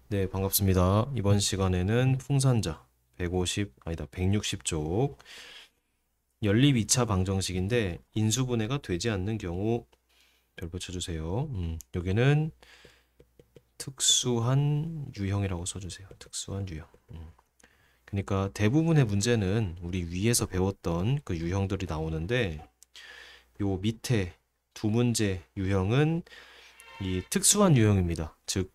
네, 반갑습니다. 이번 시간에는 풍산자 160쪽 연립 2차 방정식인데 인수분해가 되지 않는 경우 별 붙여주세요. 여기는 특수한 유형이라고 써주세요. 특수한 유형. 그러니까 대부분의 문제는 우리 위에서 배웠던 그 유형들이 나오는데 요 밑에 두 문제 유형은 이 특수한 유형입니다. 즉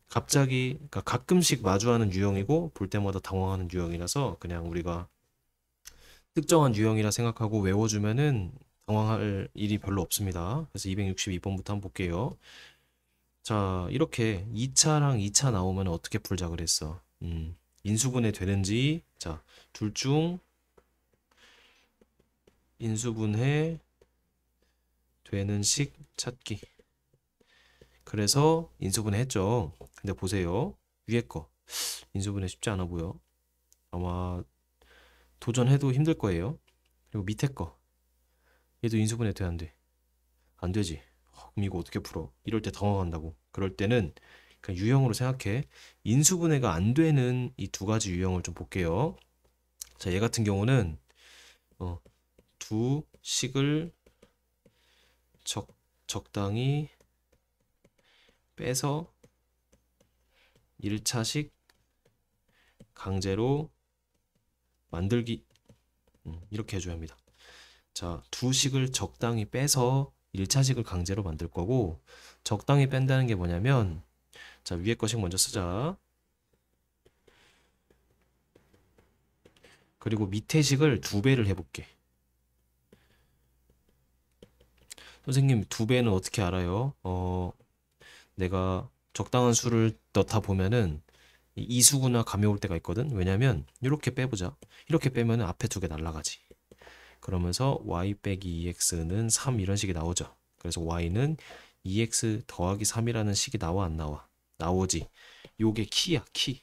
갑자기 그러니까 가끔씩 마주하는 유형이고 볼 때마다 당황하는 유형이라서 그냥 우리가 특정한 유형이라 생각하고 외워주면은 당황할 일이 별로 없습니다. 그래서 262번부터 한번 볼게요. 자, 이렇게 2차랑 2차 나오면 어떻게 풀자 그랬어? 인수분해 되는지, 자, 둘 중 인수분해 되는 식 찾기. 그래서 인수분해 했죠. 근데 보세요. 위에 거. 인수분해 쉽지 않아 보여. 아마 도전해도 힘들 거예요. 그리고 밑에 거. 얘도 인수분해 돼, 안 돼? 안 되지. 그럼 이거 어떻게 풀어? 이럴 때 당황한다고. 그럴 때는 그냥 유형으로 생각해. 인수분해가 안 되는 이 두 가지 유형을 좀 볼게요. 자, 얘 같은 경우는 어, 두 식을 적당히 빼서 1차식 강제로 만들기. 이렇게 해줘야 합니다. 자, 두 식을 적당히 빼서 1차식을 강제로 만들 거고, 적당히 뺀다는 게 뭐냐면, 자, 위에 거식 먼저 쓰자. 그리고 밑에 식을 두 배를 해볼게. 선생님, 두 배는 어떻게 알아요? 내가 적당한 수를 넣다 보면은 이 이수구나 감이 올 때가 있거든. 왜냐면 이렇게 빼보자. 이렇게 빼면은 앞에 두 개 날라가지. 그러면서 y 빼기 2x는 3 이런 식이 나오죠. 그래서 y는 2x 더하기 3이라는 식이 나와 안 나와? 나오지. 요게 키야, 키.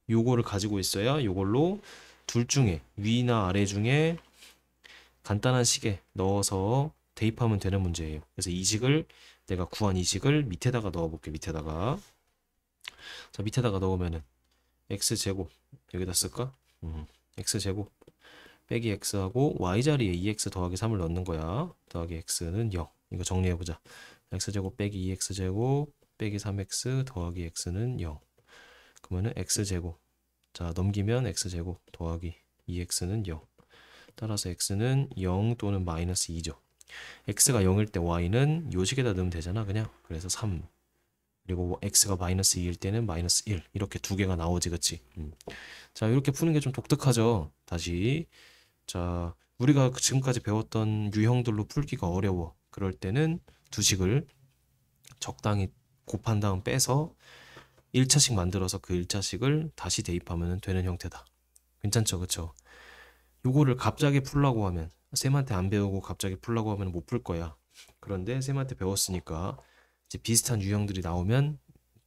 요거를 가지고 있어야 요걸로 둘 중에 위나 아래 중에 간단한 식에 넣어서 대입하면 되는 문제예요. 그래서 이 식을 내가 구한 이 식을 밑에다가 넣어볼게. 밑에다가 자 밑에다가 넣으면은 x제곱 여기다 쓸까? x제곱 빼기 x하고 y자리에 2x 더하기 3을 넣는 거야. 더하기 x는 0. 이거 정리해보자. x제곱 빼기 2x제곱 빼기 3x 더하기 x는 0. 그러면은 x제곱 자 넘기면 x제곱 더하기 2x는 0. 따라서 x는 0 또는 마이너스 2죠. x가 0일 때 y는 요식에다 넣으면 되잖아 그냥. 그래서 3 그리고 x가 마이너스 2일 때는 마이너스 1 이렇게 두 개가 나오지 그치? 자 이렇게 푸는 게 좀 독특하죠. 다시 자 우리가 지금까지 배웠던 유형들로 풀기가 어려워. 그럴 때는 두 식을 적당히 곱한 다음 빼서 1차식 만들어서 그 1차식을 다시 대입하면 되는 형태다. 괜찮죠 그쵸? 요거를 갑자기 풀라고 하면 쌤한테 안 배우고 갑자기 풀라고 하면 못 풀 거야. 그런데 쌤한테 배웠으니까 이제 비슷한 유형들이 나오면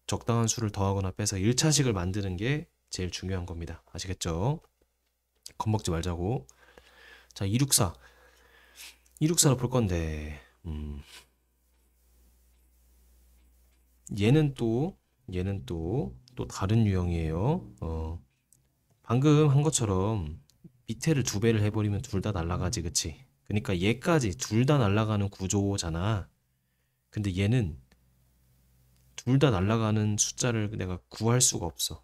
적당한 수를 더하거나 빼서 1차식을 만드는 게 제일 중요한 겁니다. 아시겠죠? 겁먹지 말자고. 자, 264. 264로 풀 건데, 얘는 또 다른 유형이에요. 방금 한 것처럼 밑에를 두 배를 해버리면 둘 다 날아가지, 그치? 그러니까 얘까지 둘 다 날아가는 구조잖아. 근데 얘는 둘 다 날아가는 숫자를 내가 구할 수가 없어.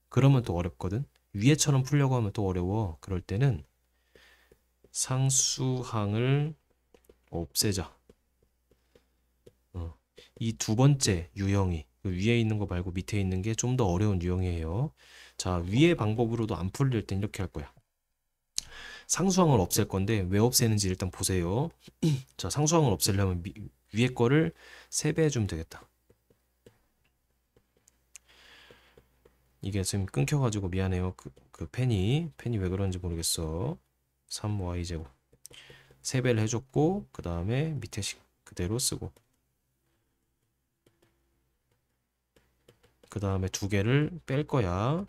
그러면 또 어렵거든. 위에처럼 풀려고 하면 또 어려워. 그럴 때는 상수항을 없애자. 이 두 번째 유형이 그 위에 있는 거 말고 밑에 있는 게 좀 더 어려운 유형이에요. 자, 위의 방법으로도 안 풀릴 땐 이렇게 할 거야. 상수항을 없앨 건데 왜 없애는지 일단 보세요. 자, 상수항을 없애려면 위에 거를 3배 해주면 되겠다. 이게 지금 끊겨가지고 미안해요. 그 펜이 왜 그런지 모르겠어. 3y제곱 3배를 해줬고 그 다음에 밑에 식 그대로 쓰고 그 다음에 두 개를 뺄 거야.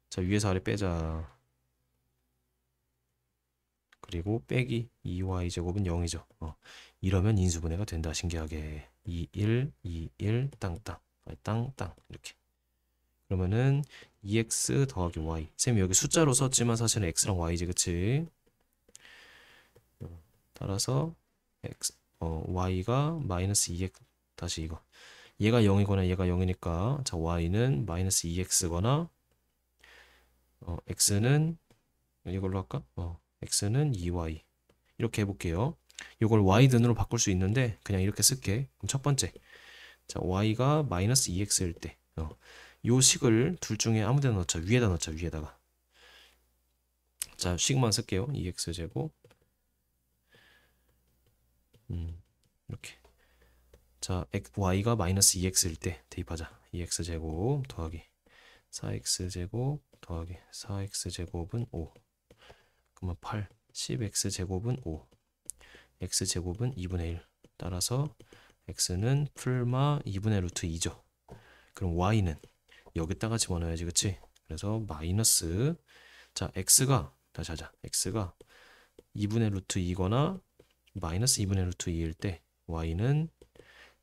자, 위에서 아래 빼자. 그리고 빼기 2y제곱은 0이죠. 이러면 인수분해가 된다. 신기하게 2, 1, 2, 1 땅땅. 땅 이렇게. 그러면은 2x 더하기 y. 쌤이 여기 숫자로 썼지만 사실은 x랑 y지, 그치? 따라서 y가 마이너스 2x, 다시 이거. 얘가 0이거나 얘가 0이니까 자 y는 마이너스 2x거나 x는 이걸로 할까? x는 2y. 이렇게 해볼게요. 이걸 y든으로 바꿀 수 있는데 그냥 이렇게 쓸게. 그럼 첫 번째, 자 y가 마이너스 2x일 때 요 식을 둘 중에 아무 데나 넣자. 위에다 넣자. 위에다가. 자 식만 쓸게요. 2x 제곱 이렇게. 자 y가 마이너스 2x일 때 대입하자. 2x 제곱 더하기 4x 제곱 더하기 4x 제곱은 5. 그러면 8. 10x 제곱은 5. x 제곱은 2분의 1. 따라서 x는 풀마 2분의 루트 2죠. 그럼 y는 여기다가 집어넣어야지, 그치? 그래서 마이너스, 자 x가 다시 하자. x가 2분의 루트 2거나 마이너스 2분의 루트 2일 때 y는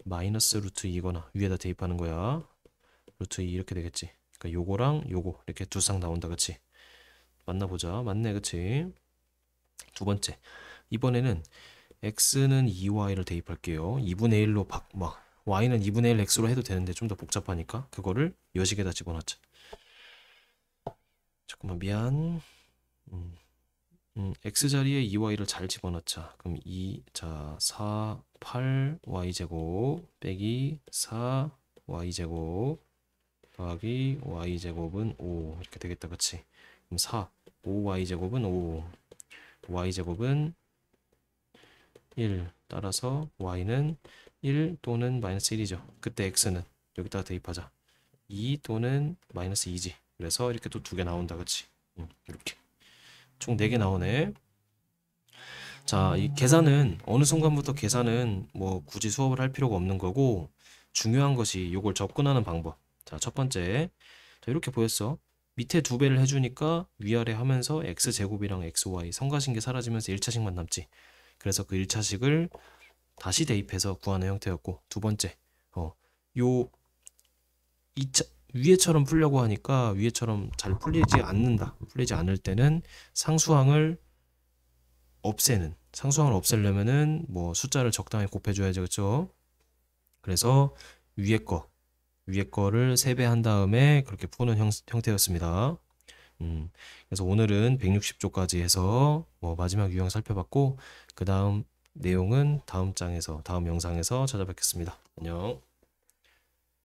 마이너스 루트 2거나 위에다 대입하는 거야. 루트 2 이렇게 되겠지. 그러니까 요거랑 요거 이렇게 두 쌍 나온다, 그치? 맞나 보자. 맞네, 그치? 두 번째, 이번에는 x는 2y를 대입할게요. 2분의 1로 y는 2분의 1 x로 해도 되는데 좀 더 복잡하니까 그거를 여식에다 집어넣자. 잠깐만 미안. x 자리에 2y를 잘 집어넣자. 그럼 8y제곱 빼기 4y제곱 더하기 y제곱은 5 이렇게 되겠다, 그치? 그럼 5y제곱은 5, y제곱은 1. 따라서 y는 1 또는 마이너스 1이죠. 그때 x는 여기다가 대입하자. 2 또는 마이너스 2지. 그래서 이렇게 또 두 개 나온다, 그치? 이렇게 총 4개 나오네. 자, 이 계산은 어느 순간부터 계산은 뭐 굳이 수업을 할 필요가 없는 거고, 중요한 것이 이걸 접근하는 방법. 자, 첫 번째, 자, 이렇게 보였어. 밑에 두 배를 해주니까 위아래 하면서 x제곱이랑 xy 성가신게 사라지면서 1차식만 남지. 그래서 그 1차식을 다시 대입해서 구하는 형태였고, 두 번째, 요 2차, 위에처럼 풀려고 하니까 위에처럼 잘 풀리지 않는다. 풀리지 않을 때는 상수항을 없애려면은 뭐 숫자를 적당히 곱해줘야죠, 그렇죠? 그래서 위에 거를 3배 한 다음에 그렇게 푸는 형태였습니다. 그래서 오늘은 160조까지 해서 뭐 마지막 유형 살펴봤고, 그 다음 내용은 다음 영상에서 찾아뵙겠습니다. 안녕.